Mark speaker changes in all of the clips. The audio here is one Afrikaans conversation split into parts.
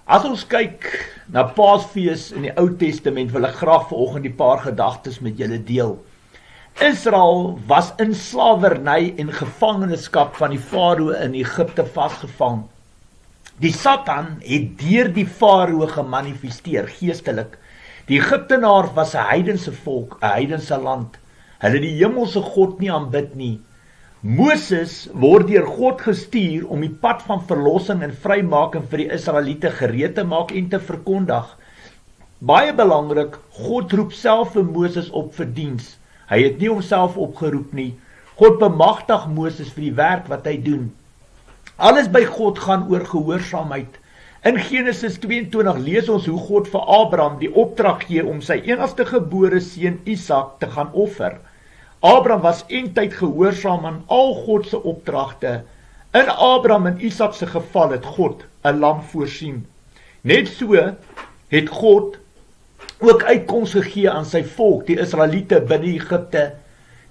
Speaker 1: As ons kyk na Paasfees in die Ou Testament, wil ek graag vanoggend die paar gedagtes met julle deel. Israel was in slawerny en gevangenskap van die Farao in Egipte vasgevang. Die Satan het deur die Farao gemanifesteer, geestelik. Die Egiptenaar was 'n heidense volk, 'n heidense land. Hulle die hemelse God nie aanbid nie. Moses word deur God gestuur om die pad van verlossing en vrymaking vir die Israeliete gereed te maak en te verkondig. Baie belangrik, God roep self vir Moses op vir diens. Hy het nie homself opgeroep nie. God bemagtig Moses vir die werk wat hy doen. Alles by God gaan oor gehoorsaamheid. In Genesis 22 lees ons hoe God vir Abraham die opdrag gee om sy enigste gebore seun Isak te gaan offer. Abraham was eintyd gehoorsaam aan al God se opdragte. In Abraham en Isak se geval het God 'n lam voorsien. Net so het God ook uitkoms gegee aan sy volk, die Israeliete binne Egipte.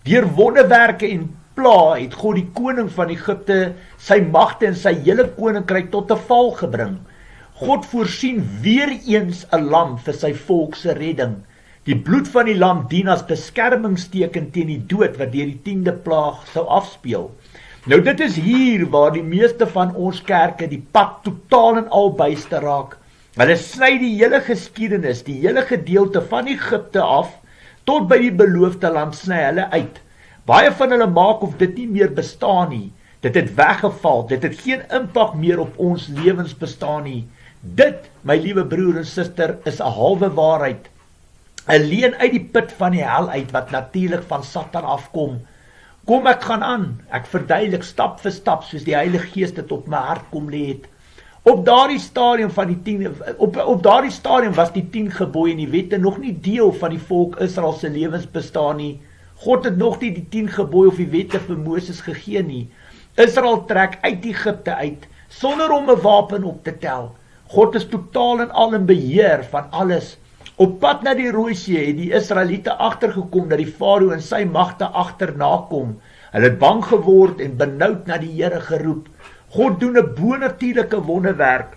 Speaker 1: Deur wonderwerke en pla het God die koning van Egipte, sy magte en sy hele koninkryk tot 'n val gebring. God voorsien weer eens 'n lam vir sy volk se redding. Die bloed van die lam dien as beskermingsteken teen die dood wat deur die 10de plaag sou afspeel. Nou dit is hier waar die meeste van ons kerke die pad totaal en al byste raak. Hulle sny die hele geskiedenis, die hele gedeelte van Egipte af, tot by die beloofde land sny hulle uit. Baie van hulle maak of dit nie meer bestaan nie. Dit het weggeval, dit het geen impak meer op ons lewens bestaan nie. Dit, my liewe broer en suster, is 'n halwe waarheid. 'n Leuen uit die put van die hel uit, wat natuurlik van Satan afkom. Kom, ek gaan aan, ek verduidelik stap vir stap, soos die Heilige Gees dit op my hart kom lê het. Op daardie stadium was die 10 gebooie en die wette nog nie deel van die volk Israel se lewens bestaan nie. God het nog nie die 10 gebooie of die wette vir Moses gegee nie. Israel trek uit Egipte uit, sonder om 'n wapen op te tel. God is totaal en al in beheer van alles. Op pad na die Rooi See het die Israeliete agtergekom dat die Farao en sy magte agterna kom. Hulle het bang geword en benoud na die Here geroep. God doen 'n bonatuurlike wonderwerk.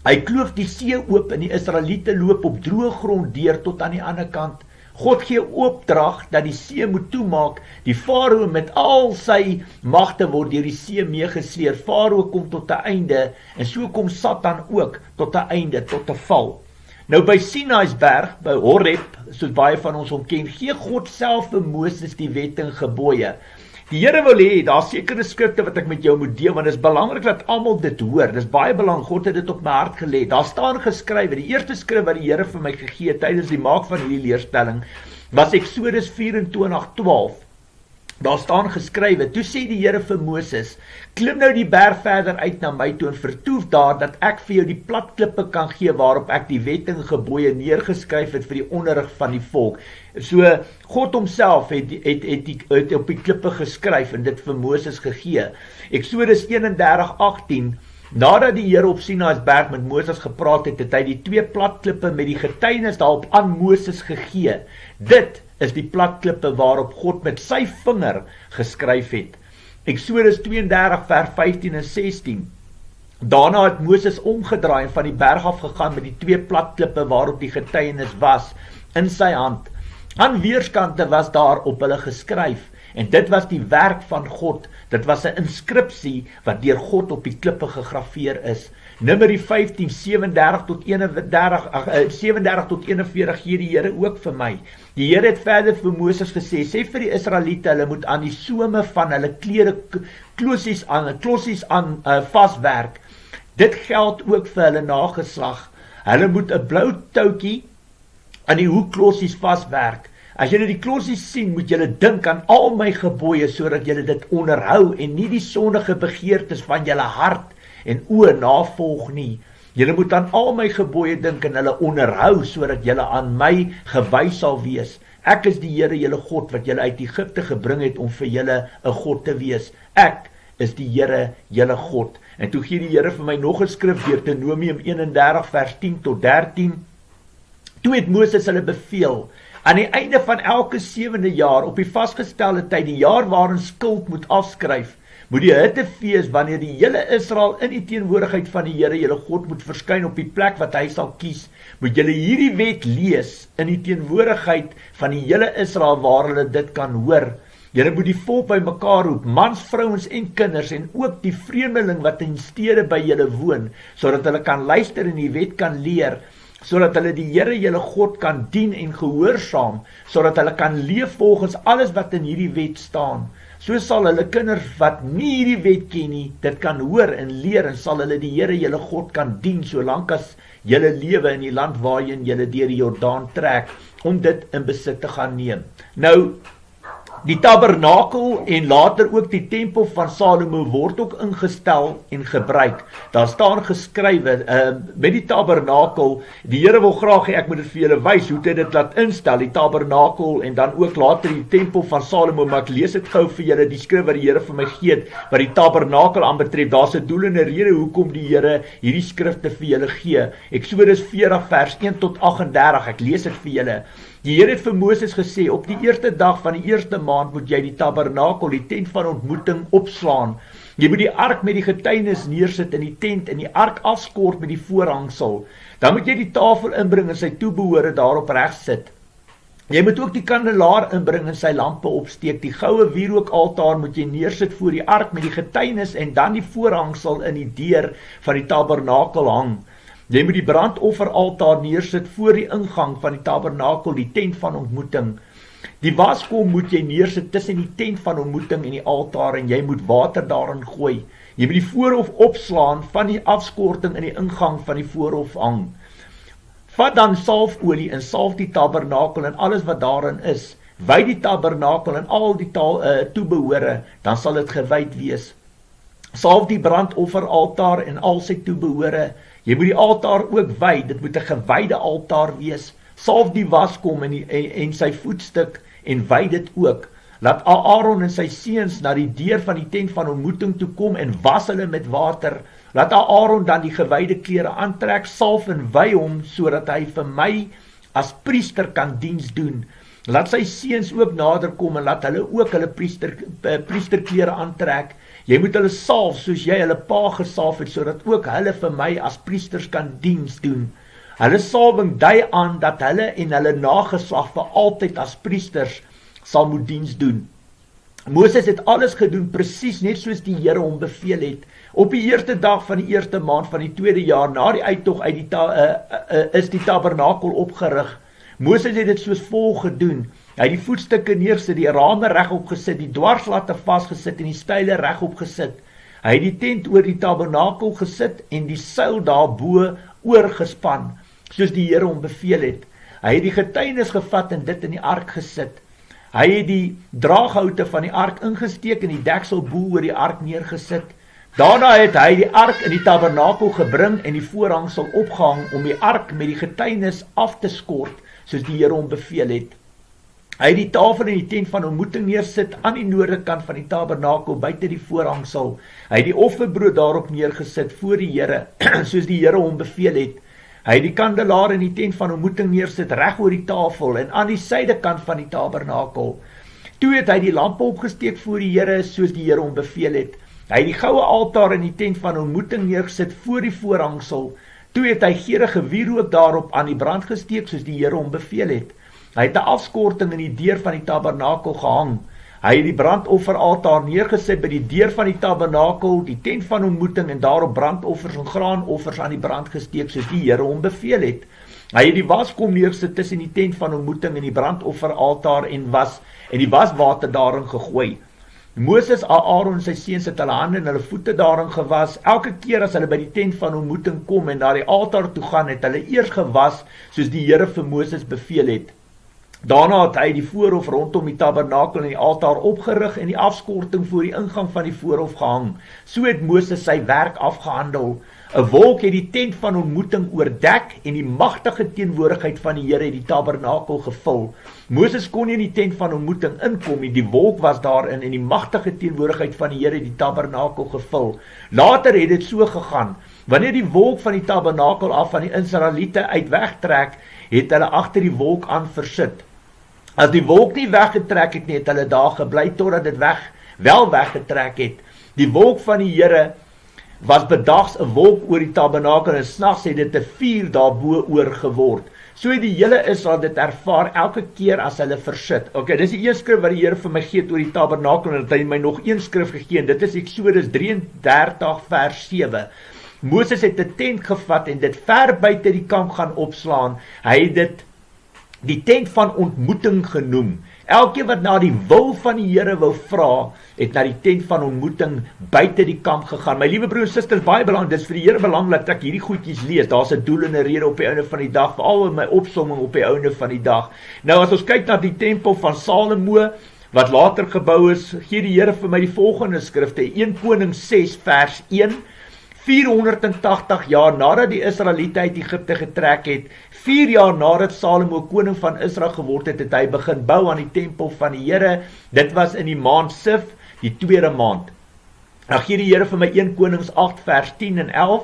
Speaker 1: Hy kloof die see oop en die Israeliete loop op droë grond deur tot aan die ander kant. God gee opdrag dat die see moet toemaak. Die Farao met al sy magte word deur die see meegesleer. Farao kom tot 'n einde en so kom Satan ook tot 'n einde, tot 'n val. Nou by Sinaïsberg, by Horeb, soos baie van ons hom ken, gee God self vir Moses die wette en gebooie. Die Here wil hê, daar sekere skrifte wat ek met jou moet deel, want dit is belangrik dat almal dit hoor. Dit is baie belangrik, God het dit op my hart gelê. Daar staan geskrywe, die eerste skrif wat die Here vir my gegee het tydens die maak van hierdie leerstelling, was Eksodus 24:12. Daar staan geskrywe, toe sê die Here vir Moses, klim nou die berg verder uit na my toe en vertoef daar, dat ek vir jou die plat klippe kan gee, waarop ek die wette en gebooie neergeskryf het vir die onderrig van die volk. So, God homself het op die klippe geskryf en dit vir Moses gegee. Eksodus 31:18, nadat die Here op Sinaïsberg met Moses gepraat het, het hy die 2 platklippe met die getuienis daarop aan Moses gegee. Dit is die platklippe waarop God met sy vinger geskryf het. Eksodus 32 vers 15 en 16. Daarna het Moses omgedraai en van die berg af gegaan met die 2 platklippe waarop die getuienis was in sy hand. Aan weerskante was daar op hulle geskryf en dit was die werk van God. Dit was 'n inskripsie wat deur God op die klippe gegraveer is. Numeri 15, 37 tot 41 gee die Here ook vir my. Die Here het verder vir Moses gesê, sê vir die Israeliete, hulle moet aan die some van hulle klere klossies aan vaswerk. Dit geld ook vir hulle nageslag. Hulle moet 'n blou touwtjie aan die hoekklossies vaswerk. As julle die klossies sien, moet julle dink aan al my gebooie, sodat julle dit onderhou en nie die sondige begeertes van julle hart en oë navolg nie. Julle moet aan al my gebooie dink en hulle onderhou, sodat julle aan my gewys sal wees. Ek is die Here julle God, wat julle uit Egipte gebring het om vir julle 'n God te wees. Ek is die Here julle God. En toe gee die Here vir my nog 'n skrif, Deuteronomium 31 vers 10 tot 13. Toe het Moses hulle beveel, aan die einde van elke 7de jaar, op die vasgestelde tyd, die jaar waarin skuld moet afskryf, moet die hittefees, wanneer die hele Israel in die teenwoordigheid van die Here, julle God moet verskyn op die plek wat hy sal kies, moet julle hierdie wet lees in die teenwoordigheid van die hele Israel waar hulle dit kan hoor. Julle moet die volk by mekaar roep, mans, vrouens en kinders, en ook die vreemdeling wat in stede by julle woon, sodat hulle kan luister en die wet kan leer, sodat hulle die Here julle God kan dien en gehoorsaam, sodat hulle kan leef volgens alles wat in hierdie wet staan. So sal hulle kinders wat nie hierdie wet ken nie, dit kan hoor en leer, en sal hulle die Here julle God kan dien, solank as julle lewe in die land waarin julle deur die Jordaan trek, om dit in besit te gaan neem. Nou, die tabernakel en later ook die tempel van Salomo word ook ingestel en gebruik. Daar staan geskrywe, met die tabernakel, die Here wil graag hê ek moet dit vir julle wys, hoe dit laat instel, die tabernakel en dan ook later die tempel van Salomo, maar ek lees dit gou vir julle, die skrif wat die Here vir my gee, wat die tabernakel aanbetref, daar's 'n doel en 'n rede hoekom die Here hierdie skrifte vir julle gee. Eksodus 40 vers 1 tot 38, ek lees dit vir julle. Die Here het vir Moses gesê, op die eerste dag van die eerste maand moet jy die tabernakel, die tent van ontmoeting, opslaan. Jy moet die ark met die getuienis neersit in die tent en die ark afskort met die voorhangsel. Dan moet jy die tafel inbring en sy toebehore daarop reg sit. Jy moet ook die kandelaar inbring en sy lampe opsteek. Die goue wierookaltaar moet jy neersit voor die ark met die getuienis en dan die voorhangsel in die deur van die tabernakel hang. Jy moet die brandofferaltaar neersit voor die ingang van die tabernakel, die tent van ontmoeting. Die waskom moet jy neersit tussen die tent van ontmoeting en die altaar en jy moet water daarin gooi. Jy moet die voorhof opslaan van die afskorting in die ingang van die voorhof hang. Vat dan salfolie en salf die tabernakel en alles wat daarin is. Wy die tabernakel en al die toebehore, dan sal dit gewyd wees. Salf die brandofferaltaar en al sy toebehore. Jy moet die altaar ook wy, dit moet 'n gewyde altaar wees. Salf die waskom en sy voetstuk en wy dit ook. Laat Aaron en sy seuns na die deur van die tent van ontmoeting toe kom en was hulle met water. Laat Aaron dan die gewyde klere aantrek, salf en wy hom, sodat hy vir my as priester kan diens doen. Laat sy seuns ook nader kom en laat hulle ook hulle priesterklere aantrek. Jy moet hulle salf soos jy hulle pa gesalf het, sodat ook hulle vir my as priesters kan diens doen. Hulle salwing dui aan dat hulle en hulle nageslag vir altyd as priesters sal moet diens doen. Moses het alles gedoen presies net soos die Here hom beveel het. Op die eerste dag van die eerste maand van die tweede jaar na die uittog uit is die tabernakel opgerig. Moses het dit soos volg gedoen. Hy het die voetstukke neergesit, die rame regop gesit, die dwarslatte vasgesit en die style regop gesit. Hy het die tent oor die tabernakel gesit en die seil daarbo oorgespan, soos die Here hom beveel het. Hy het die getuienis gevat en dit in die ark gesit. Hy het die draaghoute van die ark ingesteek en die deksel bo oor die ark neergesit. Daarna het hy die ark in die tabernakel gebring en die voorhangsel opgehang om die ark met die getuienis af te skort, soos die Here hom beveel het. Hy het die tafel in die tent van ontmoeting neersit aan die noordekant van die tabernakel buite die voorhangsel. Hy het die offerbrood daarop neergesit voor die Here, soos die Here hom beveel het. Hy het die kandelaar in die tent van ontmoeting neersit reg oor die tafel en aan die suidekant van die tabernakel. Toe het hy die lampe opgesteek voor die Here, soos die Here hom beveel het. Hy het die goue altaar in die tent van ontmoeting neergesit voor die voorhangsel. Toe het hy geurende wierook daarop aan die brand gesteek, soos die Here hom beveel het. Hy het 'n afskorting in die deur van die tabernakel gehang. Hy het die brandofferaltaar neergesit by die deur van die tabernakel, die tent van ontmoeting en daarop brandoffers en graanoffers aan die brand gesteek, soos die Here hom beveel het. Hy het die waskom neergesit tussen die tent van ontmoeting en die brandofferaltaar en die waswater daarin gegooi. Moses, Aaron en sy seuns het hulle hande en hulle voete daarin gewas. Elke keer as hulle by die tent van ontmoeting kom en na die altaar toe gaan, het hulle eers gewas, soos die Here vir Moses beveel het. Daarna het hy die voorhof rondom die tabernakel en die altaar opgerig en die afskorting voor die ingang van die voorhof gehang. So het Moses sy werk afgehandel. 'n Wolk het die tent van ontmoeting oordek en die magtige teenwoordigheid van die Here het die tabernakel gevul. Moses kon nie in die tent van ontmoeting inkom nie, die wolk was daarin en die magtige teenwoordigheid van die Here het die tabernakel gevul. Later het dit so gegaan. Wanneer die wolk van die tabernakel af van die Israeliete uit wegtrek, het hulle agter die wolk aan versit. As die wolk nie weggetrek het nie, het hulle daar gebly totdat dit wel weggetrek het. Die wolk van die Here was bedags 'n wolk oor die tabernakel en snags het dit 'n vuur daarbo oor geword. So het die hele Israel dit ervaar elke keer as hulle versit. Okay, dis die een skrif wat die Here vir my gee oor die tabernakel en het hy my nog een skrif gegee en dit is Eksodus 33 vers 7. Moses het 'n tent gevat en dit ver buite die kamp gaan opslaan. Hy het dit die tent van ontmoeting genoem. Elkeen wat na die wil van die Here wou vra, het na die tent van ontmoeting buite die kamp gegaan. My liewe broers en susters, baie belangrik, dis vir die Here belangrik dat ek hierdie goedjies lees. Daar's 'n doel en 'n rede op die einde van die dag, veral in my opsomming op die einde van die dag. Nou as ons kyk na die tempel van Salomo, wat later gebou is, gee die Here vir my die volgende skrifte, 1 Konings 6 vers 1, 480 jaar nadat die Israeliete uit Egipte getrek het, 4 jaar nadat Salomo koning van Israel geword het, het hy begin bou aan die tempel van die Here. Dit was in die maand Sif, die tweede maand. Nou gee die Here vir my 1 Konings 8 vers 10 en 11.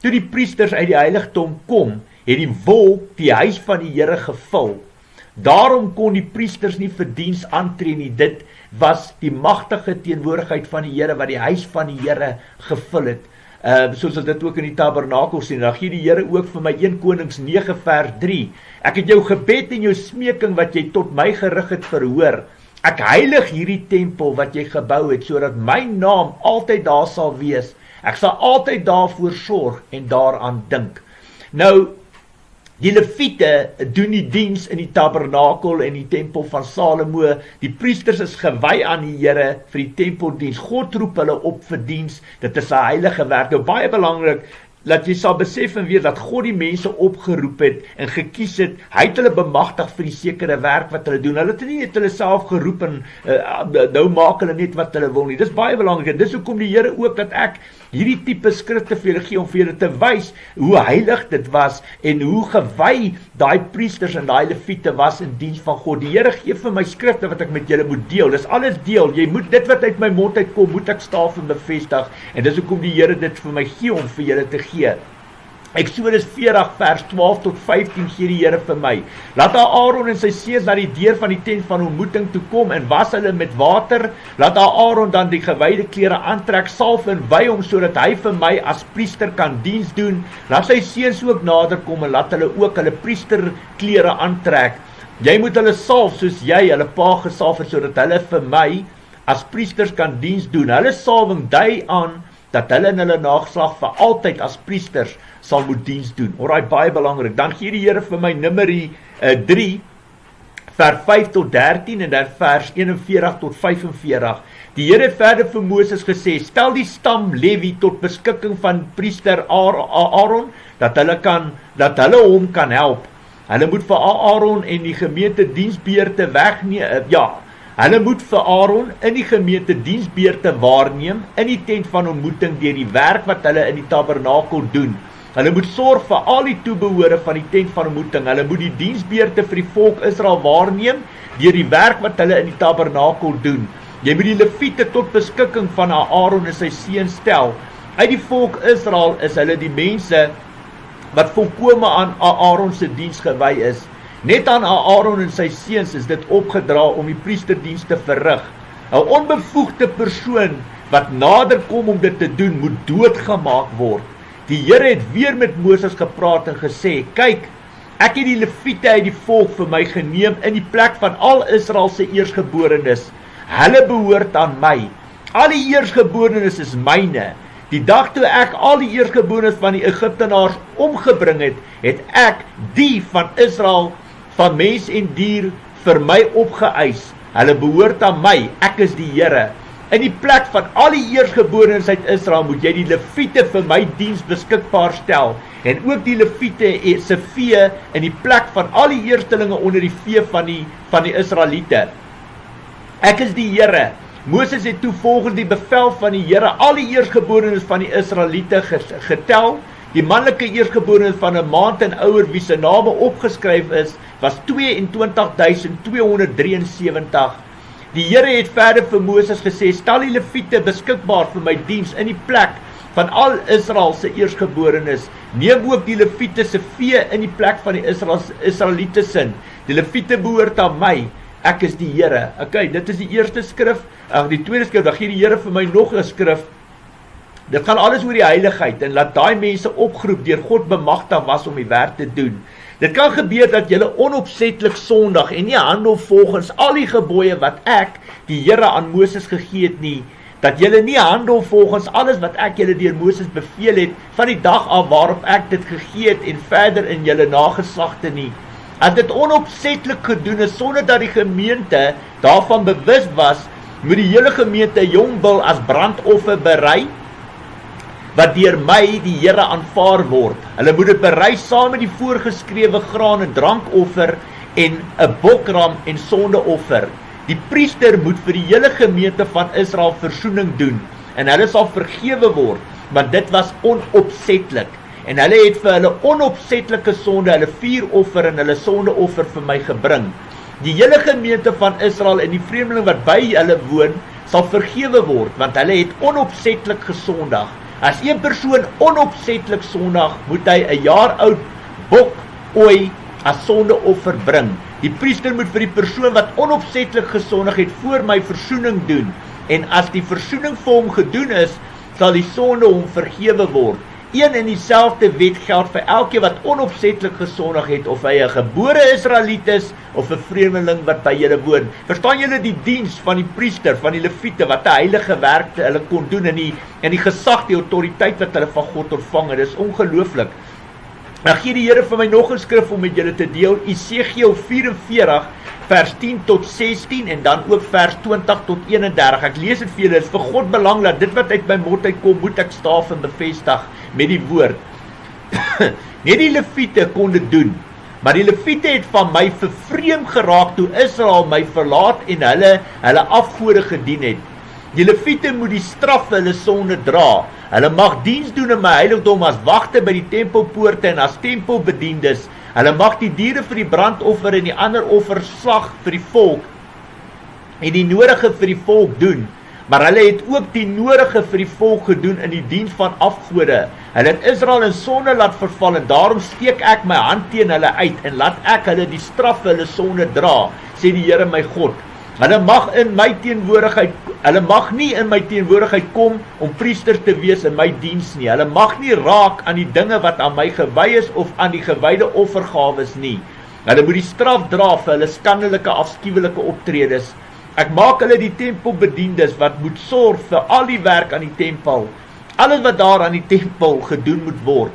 Speaker 1: Toe die priesters uit die heiligdom kom, het die wolk die huis van die Here gevul. Daarom kon die priesters nie vir diens aantree nie. Dit was die magtige teenwoordigheid van die Here wat die huis van die Here gevul het. Soos dit ook in die tabernakel sien. Dan gee die Here ook vir my 1 Konings 9 vers 3. Ek het jou gebed en jou smeking wat jy tot my gerig het verhoor. Ek heilig hierdie tempel wat jy gebou het, sodat my naam altyd daar sal wees. Ek sal altyd daarvoor sorg en daaraan dink. Nou, die Lewiete doen die diens in die tabernakel en die tempel van Salomo. Die priesters is gewy aan die Here vir die tempeldiens. God roep hulle op vir diens. Dit is 'n heilige werk. Nou baie belangrik dat jy sal besef en weet dat God die mense opgeroep het en gekies het. Hy het hulle bemagtig vir die sekere werk wat hulle doen. Hulle het nie net hulle self geroep en nou maak hulle net wat hulle wil nie. Dis baie belangrik en dis hoekom die Here ook dat ek hierdie tipe skrifte vir julle gee om vir julle te wys hoe heilig dit was en hoe gewy daai priesters en daai Lewiete was in diens van God. Die Here gee vir my skrifte wat ek met julle moet deel. Dis alles deel. Jy moet dit wat uit my mond uitkom, moet ek staaf en bevestig. En dis hoekom die Here dit vir my gee om vir julle te gee. Eksodus 40 vers 12 tot 15 gee die Here vir my. Laat Aaron en sy seuns na die deur van die tent van ontmoeting toe kom en was hulle met water. Laat Aaron dan die gewyde klere aantrek, salf en wy hom sodat hy vir my as priester kan diens doen. Laat sy seuns ook nader kom en laat hulle ook hulle priesterklere aantrek. Jy moet hulle salf soos jy hulle pa gesalf het sodat hulle vir my as priesters kan diens doen. Hulle salwing dui aan dat hulle en hulle nageslag vir altyd as priesters sal moet diens doen. Alraai, baie belangrik. Dan gee die Here vir my Numeri 3 vers 5 tot 13 en dan vers 41 tot 45. Die Here het verder vir Moses gesê, stel die stam Lewi tot beskikking van priester Aaron, dat hulle hom kan help. Hulle moet vir Aaron en die gemeente diensbeurte wegneem, hulle moet vir Aaron in die gemeente diensbeurte waarneem in die tent van ontmoeting deur die werk wat hulle in die tabernakel doen. Hulle moet sorg vir al die toebehore van die tent van ontmoeting. Hulle moet die diensbeurte vir die volk Israel waarneem deur die werk wat hulle in die tabernakel doen. Jy moet die Lewiete tot beskikking van Aaron en sy seuns stel. Uit die volk Israel is hulle die mense wat volkome aan Aaron se diens gewy is. Net aan Aaron en sy seuns is dit opgedra om die priesterdiens te verrig. 'n Onbevoegde persoon wat nader kom om dit te doen, moet doodgemaak word. Die Here het weer met Moses gepraat en gesê, kyk, ek het die Lewiete uit die volk vir my geneem in die plek van al Israel se eersgeborenes. Hulle behoort aan my. Al die eersgeborenes is myne. Die dag toe ek al die eersgeborenes van die Egiptenaars omgebring het, het ek die van Israel, van mens en dier, vir my opgeëis. Hulle behoort aan my, ek is die Here. In die plek van al die eersgeborenes uit Israel moet jy die Lewiete vir my diens beskikbaar stel. En ook die Lewiete se vee in die plek van al die eerstelinge onder die vee van die Israeliete. Ek is die Here. Moses het toe volgens die bevel van die Here al die eersgeborenes van die Israeliete getel. Die manlike eersgeborenes van 'n maand en ouer wie se name opgeskryf is, was 22.273. Die Here het verder vir Moses gesê, stel die Lewiete beskikbaar vir my diens in die plek van al Israel se eersgeborenes. Neem ook die Lewiete se vee in die plek van die Israeliete sin. Die Lewiete behoort aan my. ek is die Here. Okay, dit is die eerste skrif. Die tweede skrif, dan gee die Here vir my nog 'n skrif. Dit gaan alles oor die heiligheid en laat daai mense opgeroep deur God bemagtig was om die werk te doen. Dit kan gebeur dat julle onopsetlik sondig en nie handel volgens al die gebooie wat ek, die Here, aan Moses gegee het nie. Dat julle nie handel volgens alles wat ek julle deur Moses beveel het van die dag af waarop ek dit gegee het en verder in julle nageslagte nie. As dit onopsetlik gedoen is sonder dat die gemeente daarvan bewus was, moet die hele gemeente 'n jong bul as brandoffer berei, wat deur my die Here aanvaar word. Hulle moet dit berei saam met die voorgeskrewe graan en drankoffer en 'n bokram en sondeoffer. Die priester moet vir die hele gemeente van Israel versoening doen en hulle sal vergewe word, want dit was onopsetlik. En hulle het vir hulle onopsetlike sonde hulle vuuroffer en hulle sondeoffer vir my gebring. Die hele gemeente van Israel en die vreemdeling wat by hulle woon, sal vergewe word, want hulle het onopsetlik gesondig. As een persoon onopsetlik sondig, moet hy 'n jaar oud bok ooi as sondeoffer bring. Die priester moet vir die persoon wat onopsetlik gesondig het voor my versoening doen, en as die versoening vir hom gedoen is, sal die sonde hom vergewe word. Een en dieselfde wet geld vir elkeen wat onopsetlik gesondig het, of hy 'n gebore Israeliet is, of 'n vreemdeling wat by julle woon. Verstaan julle die diens van die priester, van die leviete, wat 'n heilige werk hulle kon doen, en die gesag, die autoriteit wat hulle van God ontvang het, is ongelooflik. Dan gee die Here vir my nog 'n skrif om met julle te deel, Esegiel 44, vers 10 tot 16, en dan ook vers 20 tot 31. Ek lees dit vir julle, dit is vir God belang, dat dit wat uit my mond uitkom, moet ek staaf en bevestig met die woord. Net die leviete kon dit doen, maar die leviete het van my vervreem geraak toe Israel my verlaat en hulle afgode gedien het. Die leviete moet die straf vir hulle sonde dra. Hulle mag diens doen in my heiligdom as wagte by die tempelpoorte en as tempelbediendes. Hulle mag die diere vir die brandoffer en die ander offers slag vir die volk en die nodige vir die volk doen. Maar hulle het ook die nodige vir die volk gedoen in die diens van afgode. Hulle het Israel in sonde laat verval en daarom steek ek my hand teen hulle uit en laat ek hulle die straf vir hulle sonde dra, sê die Here my God. Hulle mag nie in my teenwoordigheid kom om priesters te wees in my diens nie. Hulle mag nie raak aan die dinge wat aan my gewy is of aan die gewyde offergawes nie. Hulle moet die straf dra vir hulle skandelike, afskuwelike optredes. Ek maak hulle die tempelbediendes wat moet sorg vir al die werk aan die tempel. Alles wat daar aan die tempel gedoen moet word.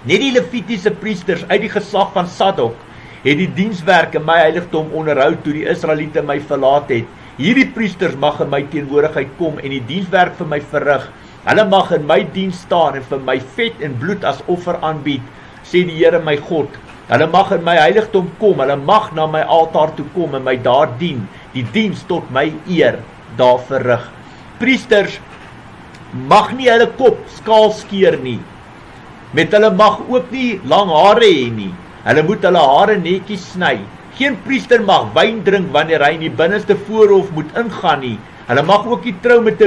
Speaker 1: Net die levitiese priesters uit die geslag van Sadok het die dienswerk in my heiligdom onderhou toe die Israeliete my verlaat het. Hierdie priesters mag in my teenwoordigheid kom en die dienswerk vir my verrig. Hulle mag in my diens staan en vir my vet en bloed as offer aanbied, sê die Here my God. Hulle mag in my heiligdom kom, hulle mag na my altaar toe kom en my daar dien, die diens tot my eer daar verrig. Priesters mag nie hulle kop skaal skeer nie. Met hulle mag ook nie lang hare hê nie. Hulle moet hulle hare netjies sny. Geen priester mag wyn drink wanneer hy in die binneste voorhof moet ingaan nie. Hulle mag ook nie trou met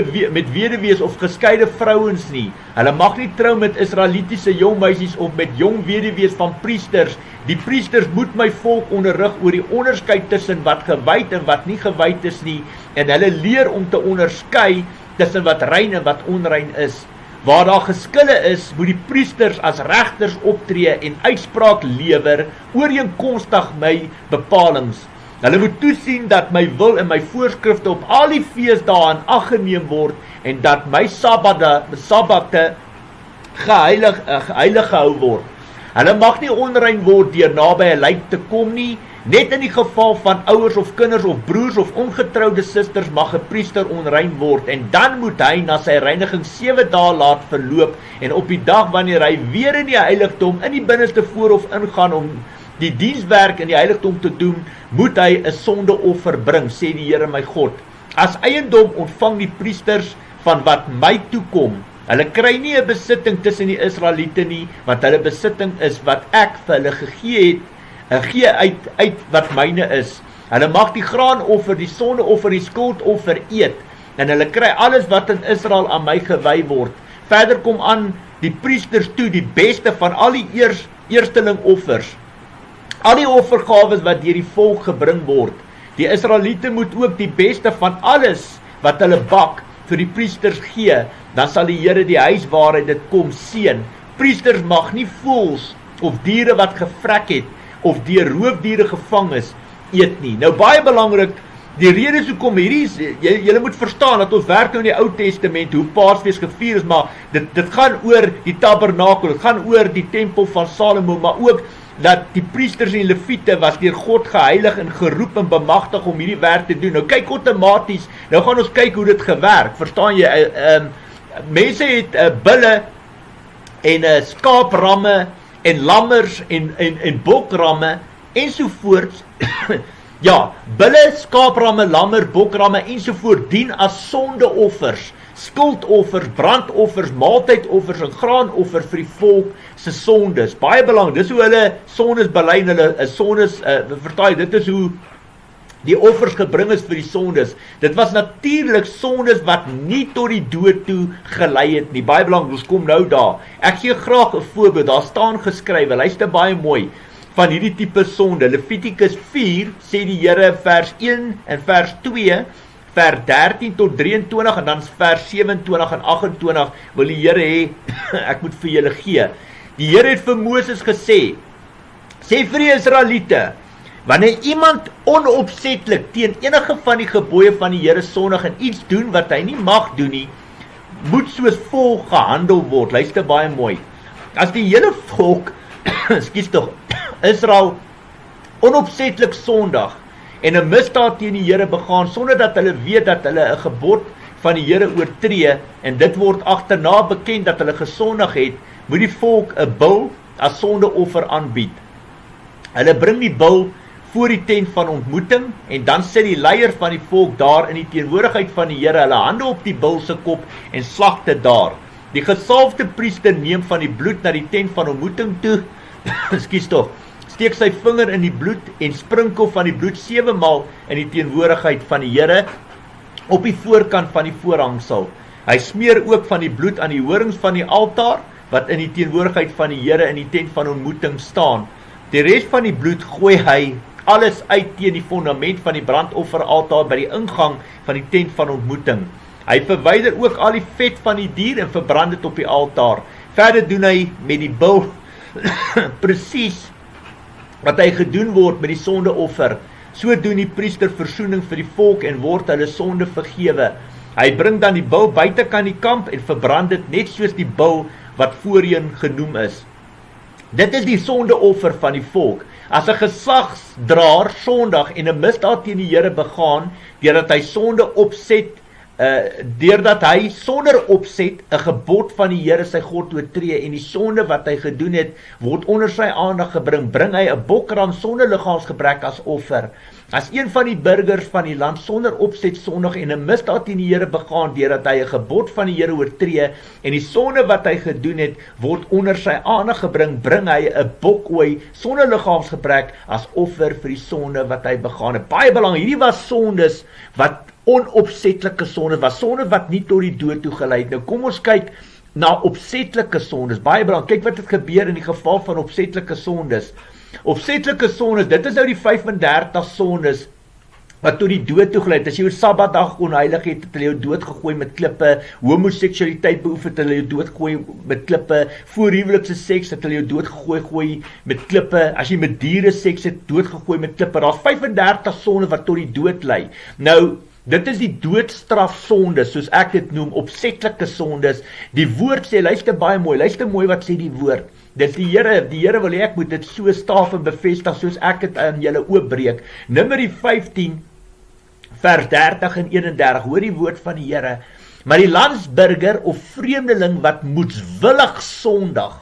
Speaker 1: weduwees of geskeide vrouens nie. Hulle mag nie trou met Israelitiese jong meisies of met jong weduwees van priesters. Die priesters moet my volk onderrig oor die onderskeid tussen wat gewyd en wat nie gewyd is nie, en hulle leer om te onderskei tussen wat rein en wat onrein is. Waar daar geskille is, moet die priesters as regters optree en uitspraak lewer ooreenkomstig my bepalings. Hulle moet toesien dat my wil en my voorskrifte op al die feesdae in ag geneem word en dat my sabbate geheilig gehou word. Hulle mag nie onrein word deur naby 'n lijk te kom nie. Net in die geval van ouers of kinders of broers of ongetroude susters mag 'n priester onrein word en dan moet hy na sy reiniging 7 dae laat verloop en op die dag wanneer hy weer in die heiligdom in die binneste voorhof ingaan om die dienswerk in die heiligdom te doen, moet hy 'n sondeoffer bring, sê die Here my God. As eiendom ontvang die priesters van wat my toekom. Hulle kry nie 'n besitting tussen die Israeliete nie, want hulle besitting is wat ek vir hulle gegee het, gee uit wat myne is. Hulle mag die graanoffer, die sondeoffer, die skuldoffer eet, en hulle kry alles wat in Israel aan my gewy word. Verder kom aan die priesters toe die beste van al die eersteling offers. Al die offergawes wat deur die volk gebring word, Die Israeliete moet ook die beste van alles wat hulle bak vir die priesters gee, dan sal die Here die huis waaruit dit kom seën. Priesters mag nie voëls of diere wat gevrek het of deur roofdiere gevang is eet nie. Nou baie belangrik, die rede is hoekom hierdie is, julle moet verstaan dat ons werk nou in die Ou Testament, hoe Paasfees gevier is, maar dit gaan oor die tabernakel, dit gaan oor die tempel van Salomo, maar ook dat die priesters en leviete was deur God geheilig en geroep en bemagtig om hierdie werk te doen. Nou kyk outomaties, nou gaan ons kyk hoe dit gewerk, verstaan jy, mense het bulle en skaapramme en lammers en bokramme ensovoorts. Ja, bulle, skaapramme, lammer, bokramme ensovoort dien as sondeoffers, skuldoffers, brandoffers, maaltydoffers en graanoffers vir die volk se sondes. Baie belangrik, dis hoe hulle sondes bely, hulle sondes, verstaan, dit is hoe die offers gebring is vir die sondes. Dit was natuurlik sondes wat nie tot die dood toe gelei het nie. Baie belangrik, ons kom nou daar. Ek gee graag 'n voorbeeld, daar staan geskrywe, luister baie mooi, van hierdie tipe sonde. Levitikus 4 sê die Here vers 1 en vers 2, vers 13 tot 23 en dan vers 27 en 28 wil die Here hê, ek moet vir julle gee. Die Here het vir Moses gesê, sê vir die Israeliete, wanneer iemand onopsetlik teen enige van die gebooie van die Here sondig en iets doen wat hy nie mag doen nie, moet soos volg gehandel word. Luister baie mooi. As die hele volk, ekskuus tog, Israel onopsetlik sondig en 'n misdaad teen die Here begaan sonder dat hulle weet dat hulle 'n gebod van die Here oortree en dit word agterna bekend dat hulle gesondig het, moet die volk 'n bul as sondeoffer aanbied. Hulle bring die bul voor die tent van ontmoeting en dan sit die leier van die volk daar in die teenwoordigheid van die Here hulle hande op die bul se kop en slag dit daar. Die gesalfde priester neem van die bloed na die tent van ontmoeting toe, ekskuus tog, steek sy vinger in die bloed en sprinkel van die bloed 7 maal in die teenwoordigheid van die Here op die voorkant van die voorhangsel. Hy smeer ook van die bloed aan die horings van die altaar wat in die teenwoordigheid van die Here in die tent van ontmoeting staan. Die res van die bloed gooi hy alles uit teen die fondament van die brandofferaltaar by die ingang van die tent van ontmoeting. Hy verwyder ook al die vet van die dier en verbrand dit op die altaar. Verder doen hy met die bul presies wat hy gedoen word met die sondeoffer. So doen die priester versoening vir die volk en word hulle sonde vergewe. Hy bring dan die bul buitekant die kamp en verbrand dit net soos die bul wat voorheen genoem is. Dit is die sondeoffer van die volk. As 'n geslagsdraer sondig en 'n misdaad teen die Here begaan, deurdat hy sonder opset 'n gebod van die Here sy God oortree en die sonde wat hy gedoen het, word onder sy aandag gebring, bring hy 'n bokram sonder liggaamsgebrek as offer. As een van die burgers van die land sonder opset sondig en 'n misdaad teen die Here begaan, deurdat hy 'n gebod van die Here oortree en die sonde wat hy gedoen het, word onder sy aandag gebring, bring hy 'n bokooi sonder liggaamsgebrek as offer vir die sonde wat hy begaan het. Baie belangrik, hierdie was sondes wat onopsetlike sondes was, sonde wat nie tot die dood toe gelei het. Nou kom ons kyk na opsetlike sondes. Baie belangrik, kyk wat het gebeur in die geval van opsetlike sondes. Opsetlike sondes, dit is nou die 35 sondes wat tot die dood toe gelei het. As jy jou Sabbatdag onheilig het, het hulle jou doodgegooi met klippe, homoseksualiteit beoefen, het hulle jou doodgegooi met klippe, voorhuwelikse seks, het hulle jou doodgegooi met klippe, as jy met diere seks het, doodgegooi met klippe. Daar's 35 sondes wat tot die dood lei. Nou, dit is die doodstraf sondes, soos ek dit noem, opsetlike sondes. Die woord sê, luister mooi wat sê die woord. Dis die Here wil hê ek moet dit so staaf en bevestig, soos ek dit aan julle oopbreek. Numeri 15, vers 30 en 31, hoor die woord van die Here. Maar die landsburger of vreemdeling wat moedswillig sondig,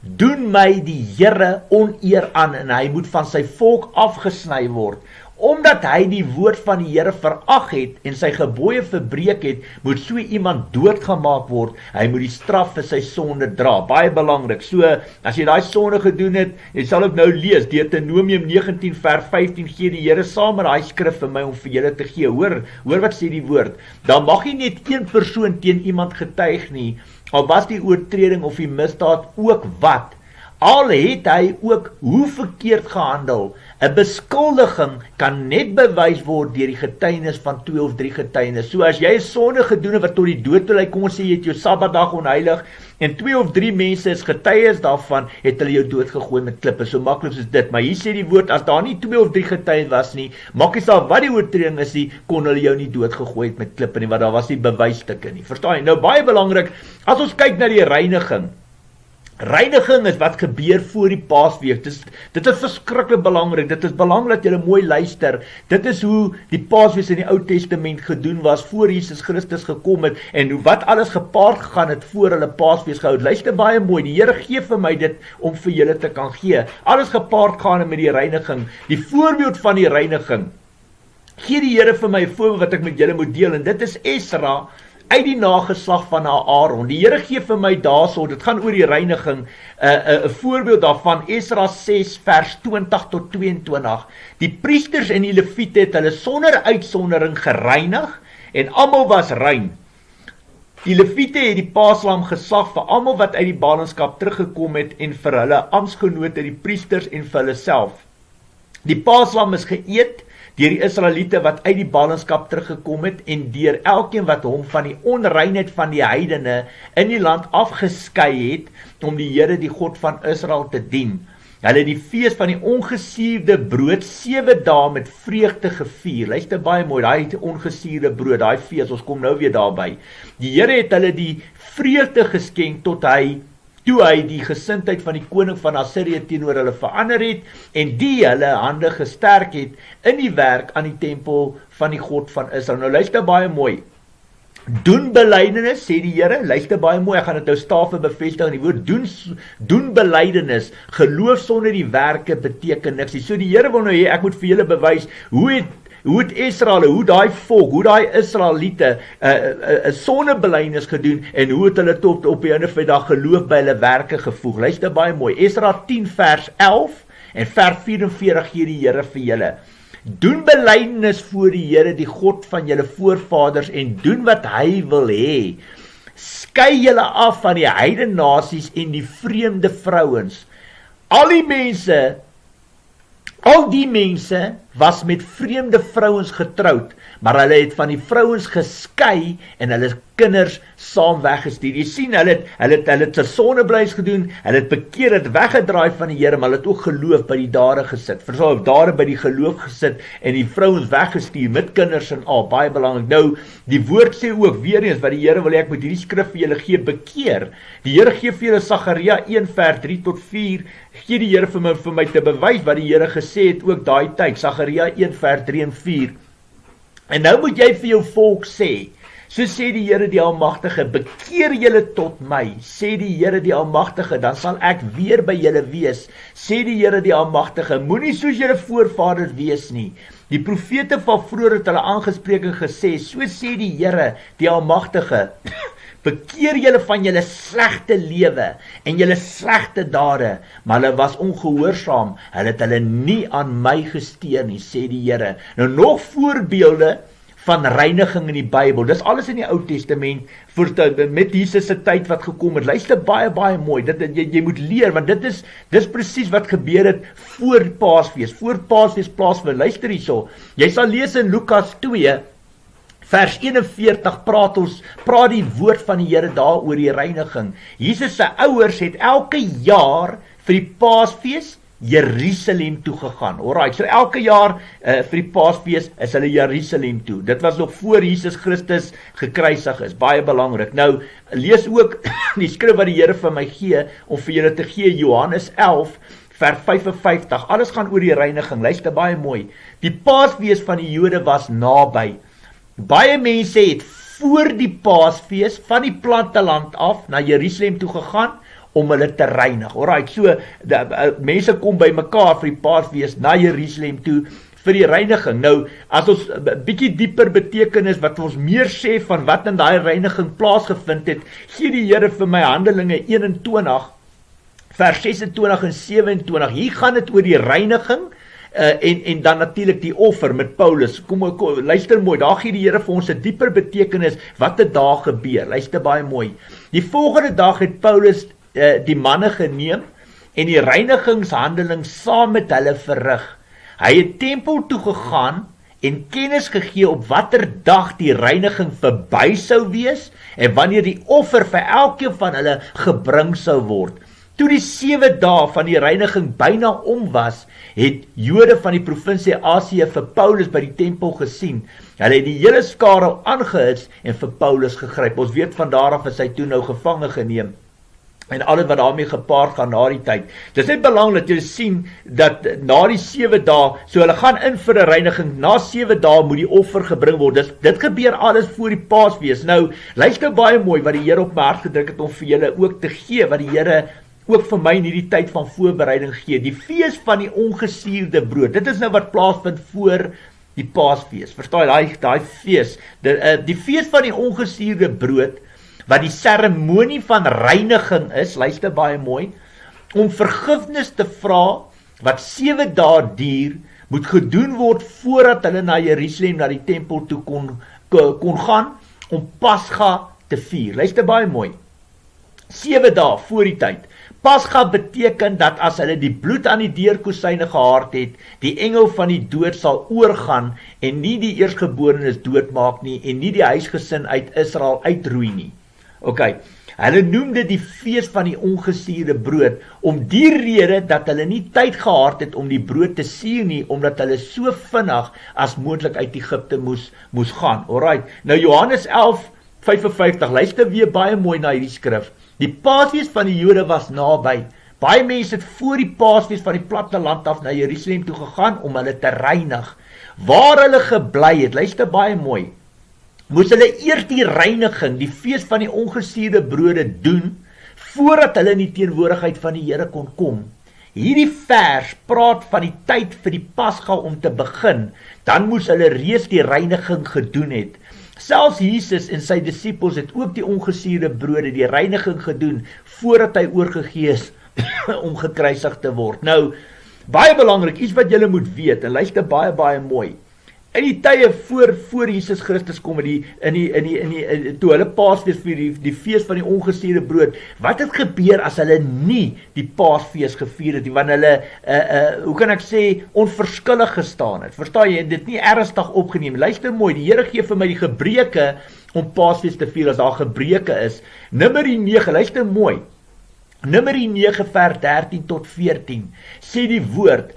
Speaker 1: doen my die Here oneer aan en hy moet van sy volk afgesny word. Omdat hy die woord van die Here verag het en sy gebooie verbreek het, moet so iemand doodgemaak word. Hy moet die straf vir sy sonde dra. Baie belangrik. So, as jy daai sonde gedoen het, jy sal ook nou lees, Deuteronomium 19 vers 15 gee die Here saam met daai skrif vir my om vir julle te gee. Hoor wat sê die woord. Dan mag jy net een persoon teen iemand getuig nie, al was die oortreding of die misdaad ook wat. Al het hy ook hoe verkeerd gehandel, 'n beskuldiging kan net bewys word deur die getuienis van 2 of 3 getuienis. So as jy 'n sonde gedoen het wat tot die dood toe lei, kom ons sê jy het jou Sabbatdag onheilig en 2 of 3 mense is getuies daarvan, het hulle jou doodgegooi met klippe. So maklik is dit. Maar hier sê die woord, as daar nie 2 of 3 getuies was nie, maak nie saak wat die oortreding is nie, kon hulle jou nie doodgegooi het met klippe nie, want daar was nie bewysstukke nie. Verstaan jy? Nou baie belangrik, as ons kyk na die reiniging. Reiniging is wat gebeur voor die Paasweek. Dit is verskriklik belangrik. Dit is belangrik dat jy mooi luister. Dit is hoe die Paasweek in die Ou Testament gedoen was voor Jesus Christus gekom het en wat alles gepaard gegaan het voor hulle Paasweek gehou. Luister baie mooi. Die Here gee vir my dit om vir julle te kan gee. Alles gepaard gaan met die reiniging. Die voorbeeld van die reiniging. Gee die Here vir my 'n voorbeeld wat ek met julle moet deel en dit is Esra uit die nageslag van Aaron. Die Here gee vir my daarso, dit gaan oor die reiniging, 'n voorbeeld daarvan, Esra 6 vers 20 tot 22. Die priesters en die leviete het hulle sonder uitsondering gereinig en almal was rein. Die leviete het die paaslam geslag vir almal wat uit die ballingskap teruggekom het en vir hulle amptgenote, die priesters en vir hulle self. Die paaslam is geëet deur die Israeliete wat uit die ballingskap teruggekom het en deur elkeen wat hom van die onreinheid van die heidene in die land afgeskei het om die Here die God van Israel te dien. Hulle het die fees van die ongesuurde brood 7 dae met vreugde gevier. Luister baie mooi, daai ongesuurde brood, daai fees, ons kom nou weer daarby. Die Here het hulle die vreugde geskenk toe hy die gesindheid van die koning van Assirië teenoor hulle verander het en die hulle hande gesterk het in die werk aan die tempel van die God van Israel. Nou luister baie mooi. Doen belydenis, sê die Here, luister baie mooi, ek gaan dit nou staaf bevestig in die woord, doen belydenis, geloof sonder die werke beteken niks. So die Here wil nou hê, ek moet vir julle bewys, hoe het Israel, hoe daai volk, hoe daai Israeliete 'n sondebelydenis gedoen en hoe het hulle tot op die einde van die dag geloof by hulle werke gevoeg. Luister baie mooi. Esra 10 vers 11 en vers 44 gee die Here vir julle. Doen belydenis voor die Here, die God van julle voorvaders en doen wat hy wil hê. Skei julle af van die heidene nasies en die vreemde vrouens. Al die mense was met vreemde vrouens getroud, maar hulle het van die vrouens geskei en hulle kinders saam weggestuur. Jy sien, hulle het 'n sondeblydenis gedoen, hulle het bekeer, het weggedraai van die Here, maar hulle het ook geloof by die dade gesit. Verstaan, dade by die geloof gesit en die vrouens weggestuur met kinders en al, baie belangrik. Nou, die woord sê ook weer eens wat die Here wil hê ek moet hierdie skrif vir julle gee, bekeer. Die Here gee vir julle Sagaria 1 vers 3 tot 4, gee die Here vir my te bewys wat die Here gesê het ook daai tyd. Sagaria 1 vers 3 en 4. En nou moet jy vir jou volk sê, so sê die Here die Almagtige, bekeer julle tot my, sê die Here die Almagtige, dan sal ek weer by julle wees, sê die Here die Almagtige, moenie soos julle voorvaders wees nie. Die profete van vroeër het hulle aangespreek en gesê, so sê die Here die Almagtige, bekeer julle van julle slegte lewe en julle slegte dade, maar hulle was ongehoorsaam, hulle het hulle nie aan my gesteer nie, sê die Here. Nou nog voorbeelde van reiniging in die Bybel, dis alles in die Ou Testament, met Jesus se tyd wat gekom het. Luister baie mooi, jy moet leer, want dis presies wat gebeur het voor Paasfees plaasvind. Luister hierso, jy sal lees in Lukas 2, vers 41 praat die woord van die Here daar oor die reiniging. Jesus se ouers het elke jaar vir die Paasfees Jerusalem toe gegaan. Alright, so elke jaar vir die Paasfees is hulle Jerusalem toe. Dit was nog voor Jesus Christus gekruisig is, baie belangrik. Nou, lees ook die skrif wat die Here vir my gee, om vir julle te gee, Johannes 11, vers 55, alles gaan oor die reiniging, luister baie mooi. Die Paasfees van die Jode was naby. Baie mense het voor die Paasfees van die platteland af na Jerusalem toe gegaan om hulle te reinig. Alright, so mense kom by mekaar vir die Paasfees na Jerusalem toe vir die reiniging. Nou, as ons 'n bietjie dieper betekenis wat ons meer sê van wat in daai reiniging plaasgevind het, gee die Here vir my Handelinge 21 vers 26 en 27. Hier gaan dit oor die reiniging en dan natuurlik die offer met Paulus. Kom, luister mooi, daar gee die Here vir ons 'n dieper betekenis wat het daar gebeur. Luister baie mooi. Die volgende dag het Paulus die manne geneem en die reinigingshandeling saam met hulle verrig. Hy het tempel toe gegaan en kennis gegee op watter dag die reiniging verby sou wees en wanneer die offer vir elkeen van hulle gebring sou word. Toe die 7 dae van die reiniging byna om was, het Jode van die provinsie Asië vir Paulus by die tempel gesien. Hulle het die hele skare aangehits en vir Paulus gegryp. Ons weet van daar af is hy toe nou gevange geneem. En alles wat daarmee gepaard gaan na die tyd. Dit is net belangrik dat jy sien dat na die 7 dae, so hulle gaan in vir 'n reiniging, na 7 dae moet die offer gebring word. Dit gebeur alles voor die Paasfees. Nou, luister baie mooi wat die Here op my hart gedruk het om vir julle ook te gee, wat die Here ook vir my in hierdie tyd van voorbereiding gee. Die fees van die ongesuurde brood. Dit is nou wat plaasvind voor die Paasfees. Verstaan jy, daai fees. Die fees van die ongesuurde brood, wat die seremonie van reiniging is, luister baie mooi, om vergifnis te vra, wat 7 dae duur, moet gedoen word voordat hulle na Jerusalem, na die tempel toe kon gaan, om Pasga te vier. Luister baie mooi. 7 dae voor die tyd. Pasga beteken dat as hulle die bloed aan die deurkosyne gehaard het, die engel van die dood sal oorgaan en nie die eerstgeborenes doodmaak nie en nie die huisgesin uit Israel uitroei nie. Okay, hulle noem dit die fees van die ongesuurde brood, om die rede dat hulle nie tyd gehad het om die brood te suur nie, omdat hulle so vinnig as moontlik uit Egipte moes gaan. Alright, nou Johannes 11:55, luister weer baie mooi na hierdie skrif. Die Paasfees van die Jode was naby. Baie mense het voor die Paasfees van die platteland af na Jerusalem toe gegaan om hulle te reinig. Waar hulle gebly het, luister baie mooi, moes hulle eers die reiniging, die fees van die ongesuurde brode doen, voordat hulle in die teenwoordigheid van die Here kon kom. Hierdie vers praat van die tyd vir die Pasga om te begin, dan moes hulle reeds die reiniging gedoen het. Selfs Jesus en sy disippels het ook die ongesuurde brode, die reiniging gedoen, voordat hy oorgegee is om gekruisig te word. Nou, baie belangrik, iets wat julle moet weet, en luister baie mooi. In die tye voor Jesus Christus kom, toe hulle Paasfees vir die fees van die ongesuurde brood, wat het gebeur as hulle nie die Paasfees gevier het, want hulle, hoe kan ek sê, onverskillig gestaan het, verstaan jy, dit nie ernstig opgeneem. Luister mooi, die Here gee vir my die gebreke om Paasfees te vier, as daar gebreke is. Numeri 9, luister mooi, Numeri 9 vers 13 tot 14, sê die woord,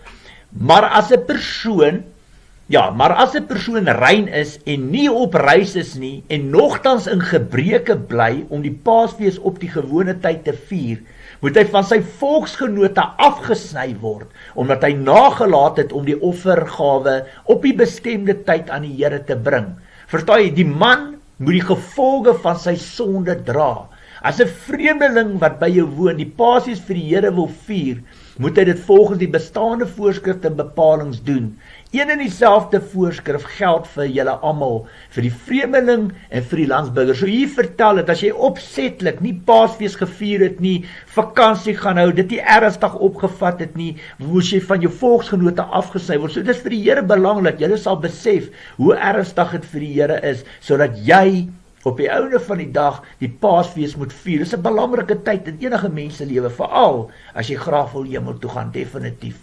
Speaker 1: maar as 'n persoon rein is en nie op reis is nie en nogtans in gebreke bly om die Paasfees op die gewone tyd te vier, moet hy van sy volksgenote afgesny word, omdat hy nagelaat het om die offergawe op die bestemde tyd aan die Here te bring. Verstaan jy, die man moet die gevolge van sy sonde dra. As 'n vreemdeling wat by jou woon, die Paasfees vir die Here wil vier, moet hy dit volgens die bestaande voorskrifte en bepalings doen. Een en dieselfde voorskrif geld vir julle almal, vir die vreemdeling en vir die landsburger. So hier vertel het, as jy opsetlik nie Paasfees gevier het nie, vakansie gaan hou, dit nie ernstig opgevat het nie, moes jy van jou volksgenote afgesny word. So dit is vir die Here belangrik, julle sal besef hoe ernstig dit vir die Here is, sodat jy op die einde van die dag die Paasfees moet vier. Dit is 'n belangrike tyd in enige mens se lewe, veral as jy graag wil hemel toe gaan, definitief.